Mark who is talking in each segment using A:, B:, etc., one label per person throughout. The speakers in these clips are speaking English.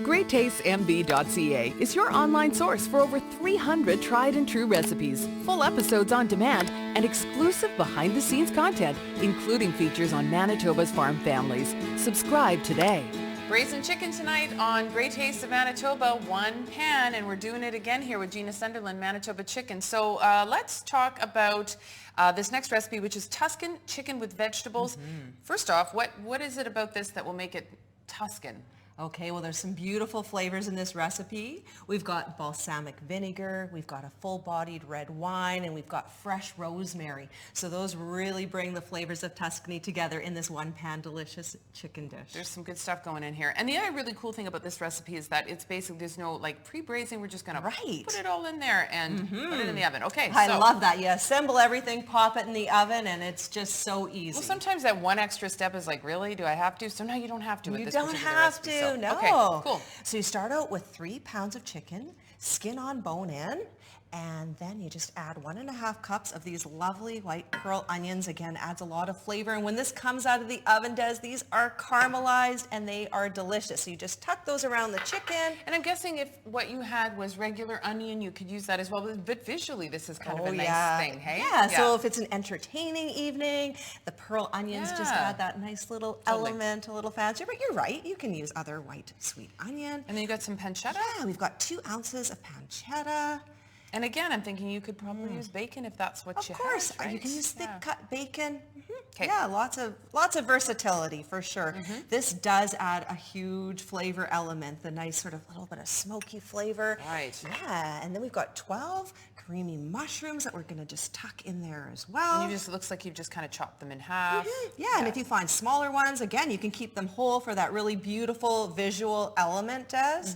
A: GreatTastesMB.ca is your online source for over 300 tried and true recipes, full episodes on demand, and exclusive behind-the-scenes content, including features on Manitoba's farm families. Subscribe today.
B: Braising chicken tonight on Great Taste of Manitoba, one pan, and we're doing it again here with Gina Sunderland, Manitoba Chicken. So let's talk about this next recipe, which is Tuscan chicken with vegetables. First off, what is it about this that will make it Tuscan?
C: Okay, well, there's some beautiful flavors in this recipe. We've got balsamic vinegar, we've got a full-bodied red wine, and we've got fresh rosemary. So those really bring the flavors of Tuscany together in this one-pan delicious chicken dish.
B: There's some good stuff going in here. And the other really cool thing about this recipe is that it's basically, there's no like pre-braising. We're just going to put it all in there and put it in the oven. Okay,
C: I love that. You assemble everything, pop it in the oven, and it's just so easy.
B: Well, sometimes that one extra step is like, really? Do I have to? So now you don't have to with this particular recipe.
C: You don't have to. No.
B: Okay, cool.
C: So you start out with 3 pounds of chicken, skin on, bone in, and then you just add 1.5 cups of these lovely white pearl onions. Again, adds a lot of flavor. And when this comes out of the oven, these are caramelized and they are delicious. So you just tuck those around the chicken.
B: And I'm guessing if what you had was regular onion, you could use that as well. But visually, this is kind of a nice thing, hey?
C: Yeah, so if it's an entertaining evening, the pearl onions just add that nice little element, a little fancier. But you're right, you can use other white sweet onion.
B: And then you got some pancetta?
C: Yeah, we've got 2 ounces of pancetta.
B: And again, I'm thinking you could probably use bacon if that's what you have. Of course, right?
C: You can use thick cut bacon. Yeah, lots of versatility for sure. This does add a huge flavor element, the nice sort of little bit of smoky flavor.
B: Right.
C: Yeah, and then we've got 12 creamy mushrooms that we're going to just tuck in there as well.
B: And it looks like you've just kind of chopped them in half.
C: Yeah, and if you find smaller ones, again, you can keep them whole for that really beautiful visual element, Des.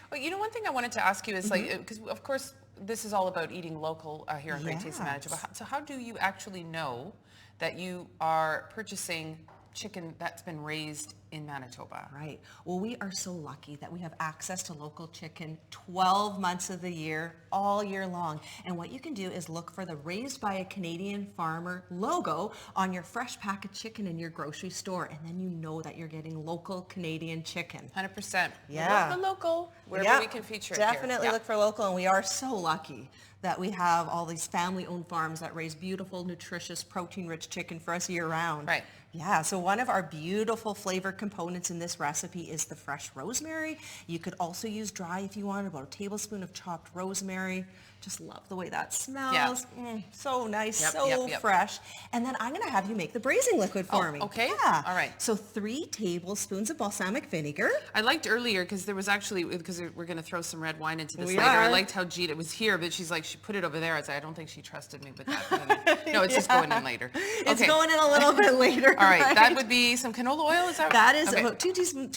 B: Well, you know, one thing I wanted to ask you is like, because of course this is all about eating local here in Great Taste of Manitoba. So how do you actually know that you are purchasing chicken that's been raised in Manitoba?
C: Right. Well, we are so lucky that we have access to local chicken 12 months of the year, all year long. And what you can do is look for the Raised by a Canadian Farmer logo on your fresh pack of chicken in your grocery store. And then you know that you're getting local Canadian chicken.
B: 100%.
C: Yeah.
B: Look for local, wherever we can feature it here.
C: Definitely look for local. And we are so lucky that we have all these family-owned farms that raise beautiful, nutritious, protein-rich chicken for us year-round.
B: Right.
C: Yeah, so one of our beautiful flavor components in this recipe is the fresh rosemary. You could also use dry if you want, about a tablespoon of chopped rosemary. Just love the way that smells. So nice, so fresh. And then I'm going to have you make the braising liquid for me.
B: Okay.
C: Yeah.
B: All right.
C: So 3 tablespoons of balsamic vinegar.
B: I liked earlier, because there was actually, because we're going to throw some red wine into this later. I liked how Gina was here, but she's like, she put it over there. I was like, I don't think she trusted me with that. No, it's just going in later.
C: It's going in a little bit later.
B: All right. That would be some canola oil, is that right?
C: That is about 2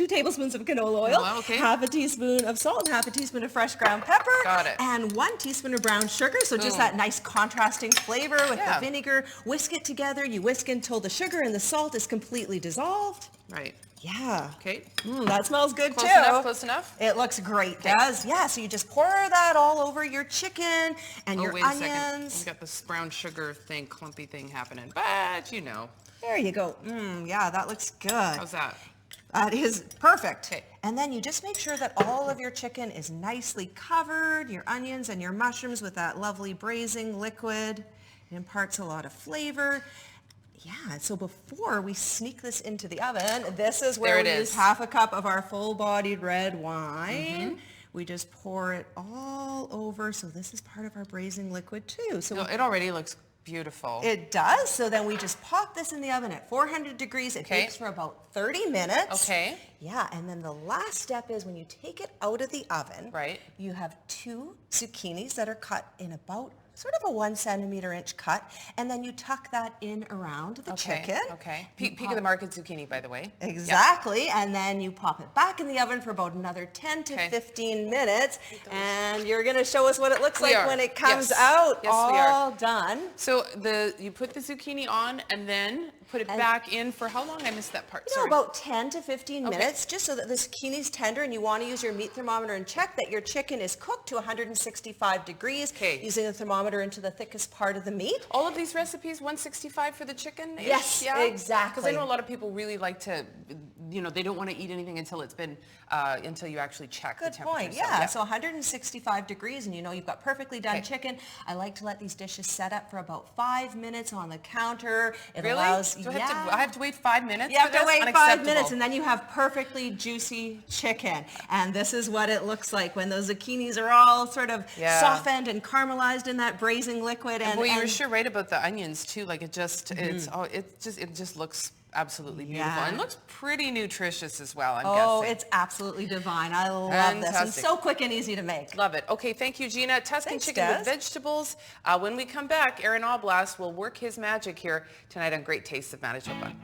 C: tablespoons of canola oil, half a teaspoon of salt, and half a teaspoon of fresh ground pepper.
B: Got it.
C: And 1 teaspoon of brown sugar, so just that nice contrasting flavor with the vinegar. Whisk it together. You whisk until the sugar and the salt is completely dissolved.
B: Right.
C: Yeah.
B: Okay.
C: That smells good too.
B: Close enough?
C: It looks great, does. Yeah, so you just pour that all over your chicken and your
B: wait a second.
C: onions.
B: We've got this brown sugar thing, clumpy thing happening, but you know.
C: There you go. Yeah, that looks good.
B: How's that?
C: That is perfect.
B: Okay.
C: And then you just make sure that all of your chicken is nicely covered, your onions and your mushrooms, with that lovely braising liquid. It imparts a lot of flavor. Yeah, so before we sneak this into the oven, this is where we use half a cup of our full-bodied red wine. We just pour it all over. So this is part of our braising liquid too. So
B: it already looks beautiful.
C: It does. So then we just pop this in the oven at 400 degrees. It bakes for about 30 minutes.
B: Okay.
C: Yeah, and then the last step is when you take it out of the oven, you have 2 zucchinis that are cut in about sort of a 1 centimeter inch cut, and then you tuck that in around the chicken.
B: Okay. Peak of the market zucchini, by the way.
C: Exactly, and then you pop it back in the oven for about another 10 to 15 minutes, and you're going to show us what it looks like when it comes out all done.
B: So you put the zucchini on, and then put it back in for how long? I missed that part.
C: You know, about 10 to 15 minutes, just so that the zucchini's tender, and you want to use your meat thermometer and check that your chicken is cooked to 165 degrees, using the thermometer into the thickest part of the meat.
B: All of these recipes, 165 for the chicken?
C: Yes, exactly.
B: Because I know a lot of people really like to they don't want to eat anything until it's been, until you actually check the
C: Good
B: temperature.
C: point. Yeah. So 165 degrees, and you've got perfectly done chicken. I like to let these dishes set up for about 5 minutes on the counter. It
B: Really?
C: allows,
B: Do I have to wait 5 minutes?
C: You have
B: for
C: to
B: this?
C: wait 5
B: Unacceptable.
C: minutes, and then you have perfectly juicy chicken. And this is what it looks like when those zucchinis are all sort of softened and caramelized in that braising liquid.
B: Well, you were sure right about the onions too. Like it just, it just looks absolutely beautiful, and looks pretty nutritious as well. I'm guessing.
C: It's absolutely divine. I love this, and so quick and easy to make.
B: Love it. Okay, thank you, Gina. Tuscan chicken with vegetables. When we come back, Aaron Oblast will work his magic here tonight on Great Tastes of Manitoba.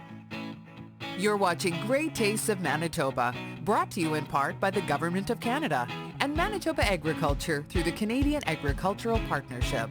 A: You're watching Great Tastes of Manitoba, brought to you in part by the Government of Canada and Manitoba Agriculture through the Canadian Agricultural Partnership.